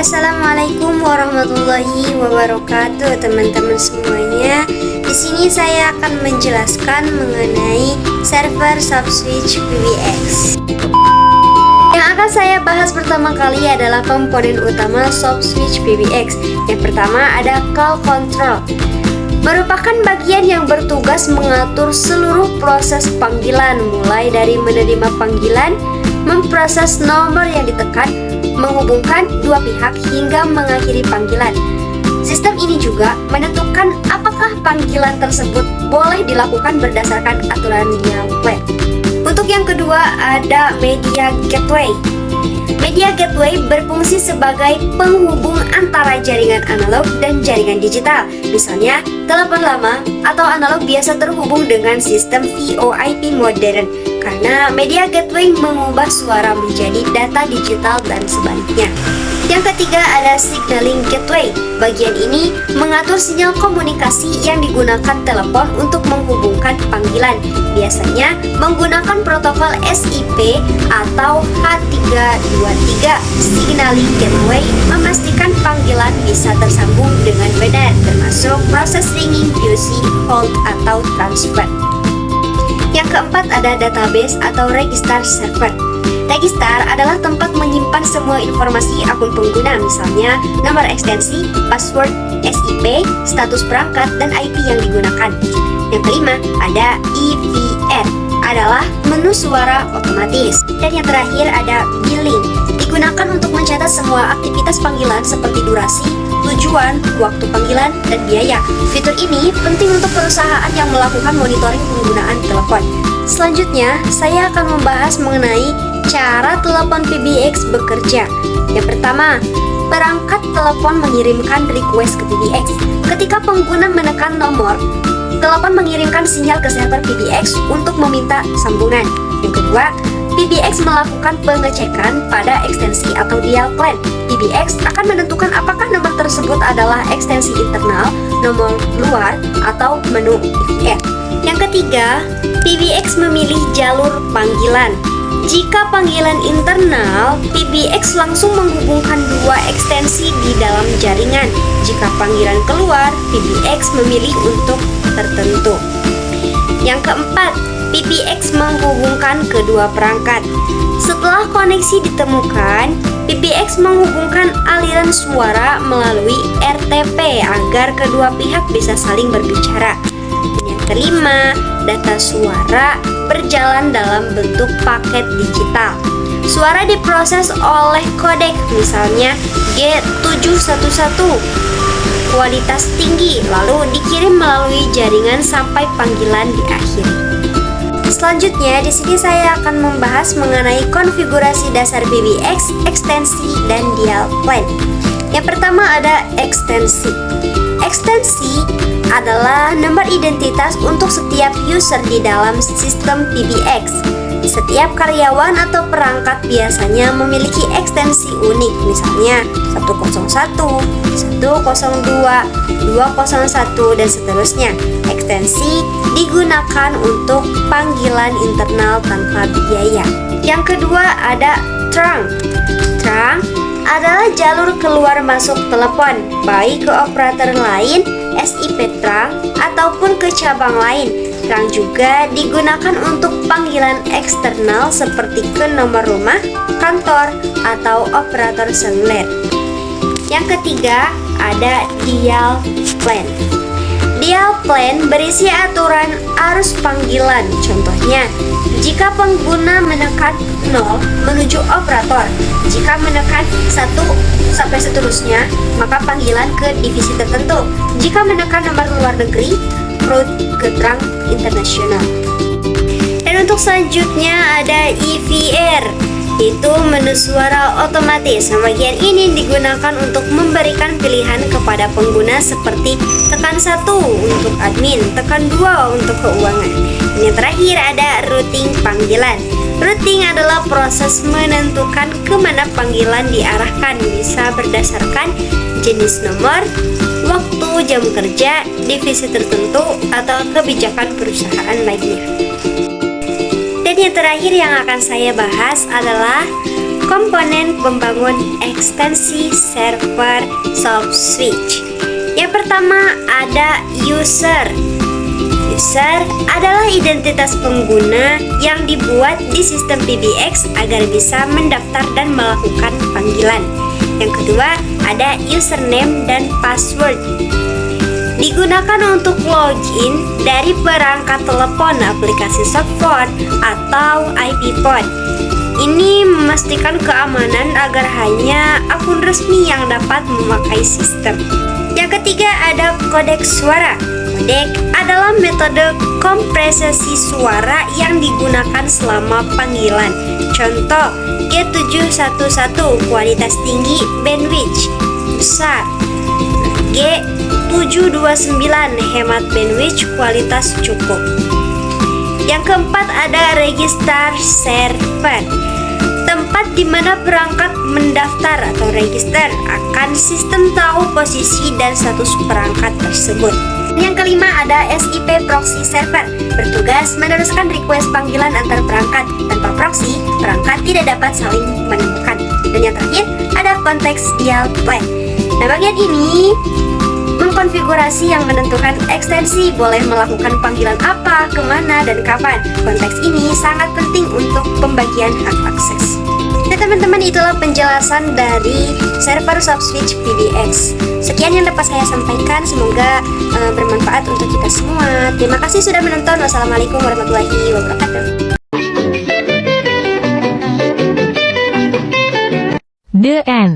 Assalamualaikum warahmatullahi wabarakatuh, teman-teman semuanya. Di sini saya akan menjelaskan mengenai server Subswitch PBX. Yang akan saya bahas pertama kali adalah komponen utama Subswitch PBX. Yang pertama ada call control. Merupakan bagian yang bertugas mengatur seluruh proses panggilan, mulai dari menerima panggilan, memproses nomor yang ditekan, menghubungkan dua pihak hingga mengakhiri panggilan. Sistem ini juga menentukan apakah panggilan tersebut boleh dilakukan berdasarkan aturan dial plan. Untuk yang kedua ada media gateway. Media gateway berfungsi sebagai penghubung antara jaringan analog dan jaringan digital. Misalnya, telepon lama atau analog biasa terhubung dengan sistem VoIP modern, karena media gateway mengubah suara menjadi data digital dan sebaliknya. Yang ketiga ada signaling gateway. Bagian ini mengatur sinyal komunikasi yang digunakan telepon untuk menghubungkan panggilan. Biasanya menggunakan protokol SIP atau H323. Signaling gateway memastikan panggilan bisa tersambung dengan benar, termasuk proses ringing, QC, hold, atau transfer. Yang keempat ada database atau register server. Register adalah tempat menyimpan semua informasi akun pengguna, misalnya nomor ekstensi, password, SIP, status perangkat, dan IP yang digunakan. Yang kelima ada EVR, adalah menu suara otomatis. Dan yang terakhir ada billing, digunakan untuk mencatat semua aktivitas panggilan seperti durasi, tujuan, waktu panggilan, dan biaya. Fitur ini penting untuk perusahaan yang melakukan monitoring penggunaan telepon. Selanjutnya, saya akan membahas mengenai cara telepon PBX bekerja. Yang pertama, perangkat telepon mengirimkan request ke PBX. Ketika pengguna menekan nomor, telepon mengirimkan sinyal ke server PBX untuk meminta sambungan. Yang kedua, PBX melakukan pengecekan pada ekstensi atau dial plan. PBX akan menentukan apakah nomor tersebut adalah ekstensi internal, nomor luar, atau menu EVR. Yang ketiga, PBX memilih jalur panggilan. Jika panggilan internal, PBX langsung menghubungkan dua ekstensi di dalam jaringan. Jika panggilan keluar, PBX memilih untuk tertentu. Yang keempat, PBX menghubungkan kedua perangkat. Setelah koneksi ditemukan, PBX menghubungkan aliran suara melalui RTP agar kedua pihak bisa saling berbicara. Yang kelima, data suara berjalan dalam bentuk paket digital. Suara diproses oleh kodek, misalnya G711, kualitas tinggi, lalu dikirim melalui jaringan sampai panggilan diakhiri. Selanjutnya, di sini saya akan membahas mengenai konfigurasi dasar PBX, ekstensi, dan dial plan. Yang pertama ada ekstensi. Ekstensi adalah nomor identitas untuk setiap user di dalam sistem PBX. Setiap karyawan atau perangkat biasanya memiliki ekstensi unik, misalnya 101, 102, 201, dan seterusnya. Ekstensi digunakan untuk panggilan internal tanpa biaya. Yang kedua ada trunk. Trunk adalah jalur keluar masuk telepon, baik ke operator lain, SIP trunk, ataupun ke cabang lain. Trunk juga digunakan untuk panggilan eksternal seperti ke nomor rumah, kantor, atau operator seluler. Yang ketiga ada dial plan. Dial plan berisi aturan arus panggilan. Contohnya, jika pengguna menekan 0 menuju operator, jika menekan 1 sampai seterusnya, maka panggilan ke divisi tertentu. Jika menekan nomor luar negeri, route ke trunk internasional. Dan untuk selanjutnya ada EVR, itu menu suara otomatis. Bagian ini digunakan untuk memberikan pilihan kepada pengguna seperti tekan 1 untuk admin, tekan 2 untuk keuangan. Dan yang terakhir ada routing panggilan. Routing adalah proses menentukan kemana panggilan diarahkan, bisa berdasarkan jenis nomor, waktu jam kerja, divisi tertentu, atau kebijakan perusahaan lainnya. Dan yang terakhir yang akan saya bahas adalah komponen pembangun ekstensi server soft switch. Yang pertama ada user. User adalah identitas pengguna yang dibuat di sistem PBX agar bisa mendaftar dan melakukan panggilan. Yang kedua ada username dan password. Digunakan untuk login dari perangkat telepon, aplikasi softphone, atau IP phone. Ini memastikan keamanan agar hanya akun resmi yang dapat memakai sistem. Yang ketiga ada kodek suara. Kodek adalah metode kompresesi suara yang digunakan selama panggilan. Contoh, G711 kualitas tinggi, bandwidth besar. G729 hemat bandwidth, kualitas cukup. Yang keempat ada register server. Tempat di mana perangkat mendaftar atau register akan sistem tahu posisi dan status perangkat tersebut. Yang kelima ada SIP proxy server. Bertugas meneruskan request panggilan antar perangkat. Tanpa proxy, perangkat tidak dapat saling menemukan. Dan yang terakhir ada contextual plan. Nah, bagian ini mengkonfigurasi yang menentukan ekstensi boleh melakukan panggilan apa, kemana, dan kapan. Konteks ini sangat penting untuk pembagian hak akses. Nah teman-teman, itulah penjelasan dari server soft switch PBX. Sekian yang dapat saya sampaikan, semoga bermanfaat untuk kita semua. Terima kasih sudah menonton. Wassalamualaikum warahmatullahi wabarakatuh. The end.